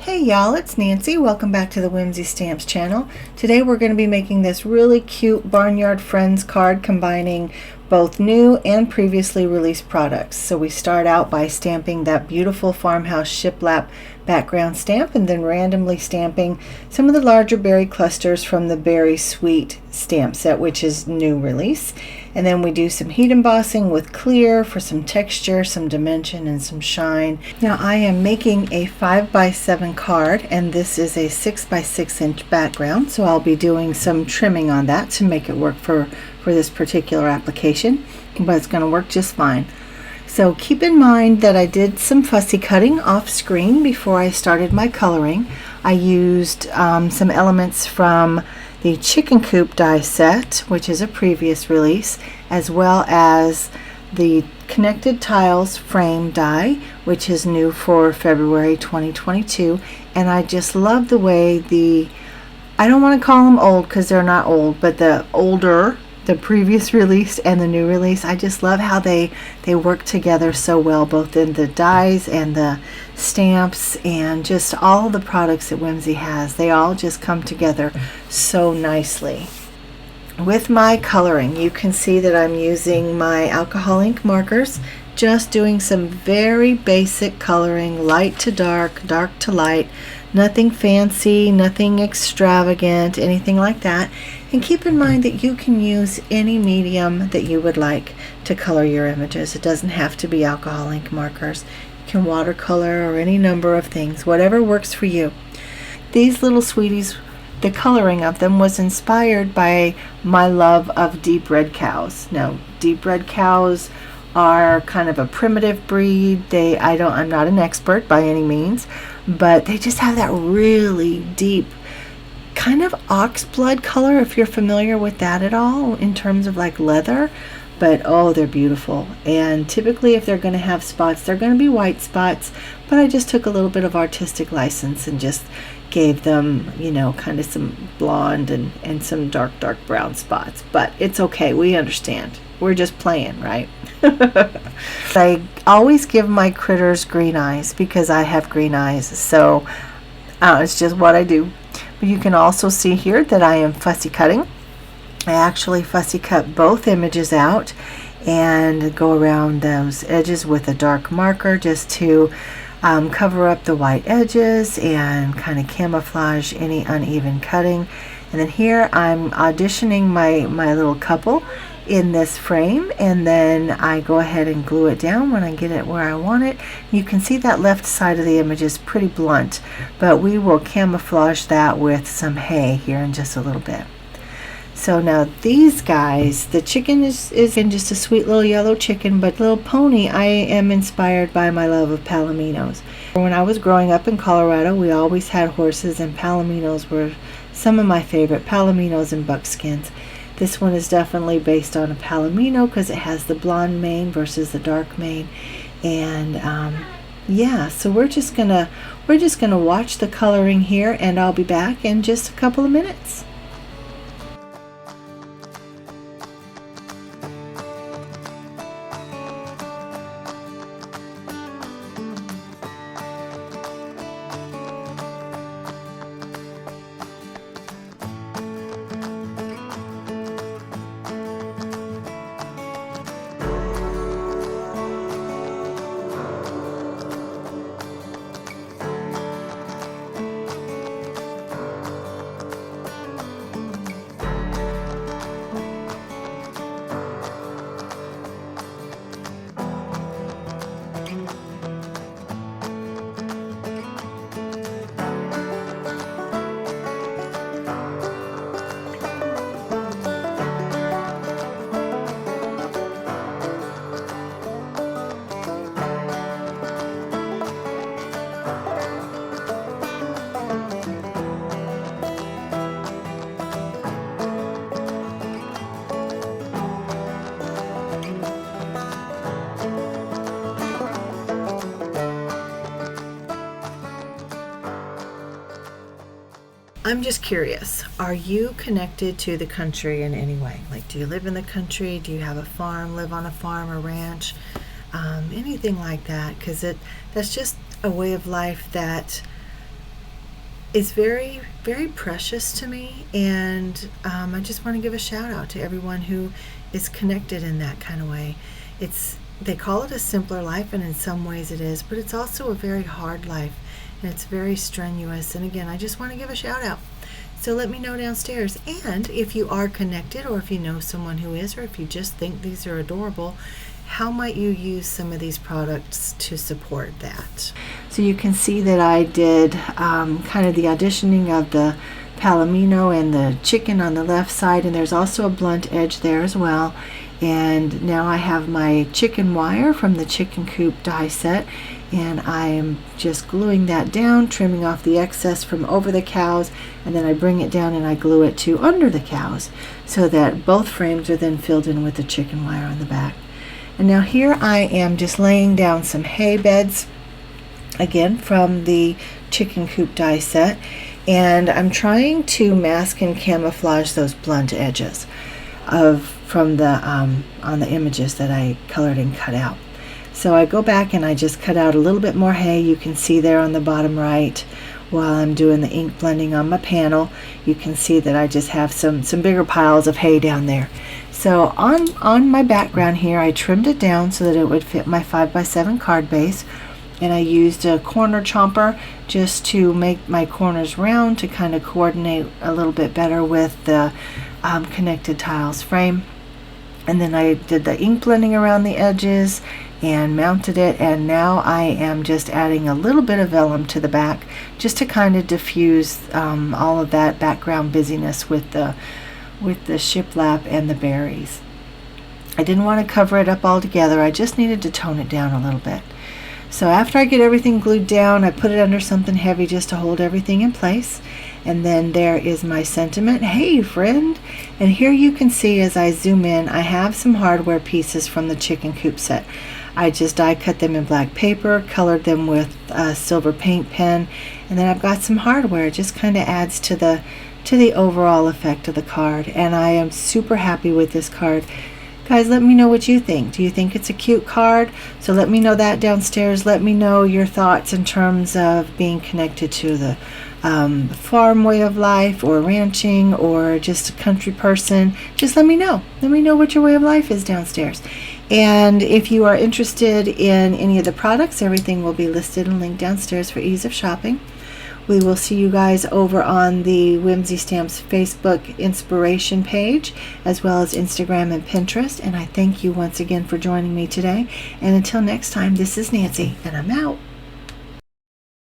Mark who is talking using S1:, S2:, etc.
S1: Hey y'all, it's Nancy. Welcome back to the Whimsy Stamps channel. Today we're going to be making this really cute Barnyard Friends card combining both new and previously released products. So we start out by stamping that beautiful farmhouse shiplap background stamp and then randomly stamping some of the larger berry clusters from the Berry Sweet stamp set, which is new release. And then we do some heat embossing with clear for some texture, some dimension, and some shine. Now I am making a 5x7 card, and this is a 6x6 inch background, so I'll be doing some trimming on that to make it work for this particular application, but it's going to work just fine. So keep in mind that I did some fussy cutting off screen before I started my coloring. I used some elements from the Chicken Coop die set, which is a previous release, as well as the Connected Tiles frame die, which is new for February 2022. And I just love the way I don't want to call them old because they're not old, but the previous release and the new release, I just love how they work together so well, both in the dies and the stamps and just all the products that Whimsy has. They all just come together so nicely. With my coloring, you can see that I'm using my alcohol ink markers, just doing some very basic coloring, light to dark, dark to light, nothing fancy, nothing extravagant, anything like that. And keep in mind that you can use any medium that you would like to color your images. It doesn't have to be alcohol ink markers. You can watercolor or any number of things, whatever works for you. These little sweeties, the coloring of them was inspired by my love of deep red cows. Now, deep red cows are kind of a primitive breed. I'm not an expert by any means, but they just have that really deep kind of ox blood color, if you're familiar with that at all in terms of like leather. But oh, they're beautiful. And typically if they're going to have spots, they're going to be white spots, but I just took a little bit of artistic license and just gave them, kind of some blonde and some dark brown spots. But it's okay, we understand, we're just playing, right? I always give my critters green eyes because I have green eyes, so it's just what I do. But you can also see here that I am fussy cutting. I actually fussy cut both images out and go around those edges with a dark marker just to cover up the white edges and kind of camouflage any uneven cutting. And then here I'm auditioning my little couple in this frame, and then I go ahead and glue it down when I get it where I want it. You can see that left side of the image is pretty blunt, but we will camouflage that with some hay here in just a little bit. So now these guys, the chicken is in just a sweet little yellow chicken, but little pony, I am inspired by my love of palominos. When I was growing up in Colorado, we always had horses, and palominos were some of my favorite, palominos and buckskins. This one is definitely based on a palomino because it has the blonde mane versus the dark mane. And yeah, so we're just gonna watch the coloring here, and I'll be back in just a couple of minutes. I'm just curious, are you connected to the country in any way? Like, do you live in the country? Do you have a farm, live on a farm or ranch? Anything like that, because that's just a way of life that is very, very precious to me, and I just want to give a shout out to everyone who is connected in that kind of way. They call it a simpler life, and in some ways it is, but it's also a very hard life, and it's very strenuous. And again, I just want to give a shout out. So let me know downstairs. And if you are connected, or if you know someone who is, or if you just think these are adorable, how might you use some of these products to support that? So you can see that I did kind of the auditioning of the palomino and the chicken on the left side, and there's also a blunt edge there as well. And now I have my chicken wire from the chicken coop die set, and I am just gluing that down, trimming off the excess from over the cows, and then I bring it down and I glue it to under the cows so that both frames are then filled in with the chicken wire on the back. And now here I am just laying down some hay beds, again from the chicken coop die set, and I'm trying to mask and camouflage those blunt edges from the on the images that I colored and cut out. So I go back and I just cut out a little bit more hay. You can see there on the bottom right, while I'm doing the ink blending on my panel, you can see that I just have some bigger piles of hay down there. So on my background here, I trimmed it down so that it would fit my 5x7 card base, and I used a corner chomper just to make my corners round to kind of coordinate a little bit better with the connected tiles frame. And then I did the ink blending around the edges and mounted it, and now I am just adding a little bit of vellum to the back just to kind of diffuse all of that background busyness with the shiplap and the berries. I didn't want to cover it up all together. I just needed to tone it down a little bit. So after I get everything glued down, I put it under something heavy just to hold everything in place. And then there is my sentiment, "Hey friend." And here you can see as I zoom in, I have some hardware pieces from the chicken coop set. I just die cut them in black paper, colored them with a silver paint pen, and then I've got some hardware. It just kind of adds to the overall effect of the card, and I am super happy with this card. Guys, let me know what you think. Do you think it's a cute card? So let me know that downstairs. Let me know your thoughts in terms of being connected to the farm way of life, or ranching, or just a country person. Just let me know. Let me know what your way of life is downstairs. And if you are interested in any of the products, everything will be listed and linked downstairs for ease of shopping. We will see you guys over on the Whimsy Stamps Facebook inspiration page, as well as Instagram and Pinterest. And I thank you once again for joining me today. And until next time, this is Nancy, and I'm out.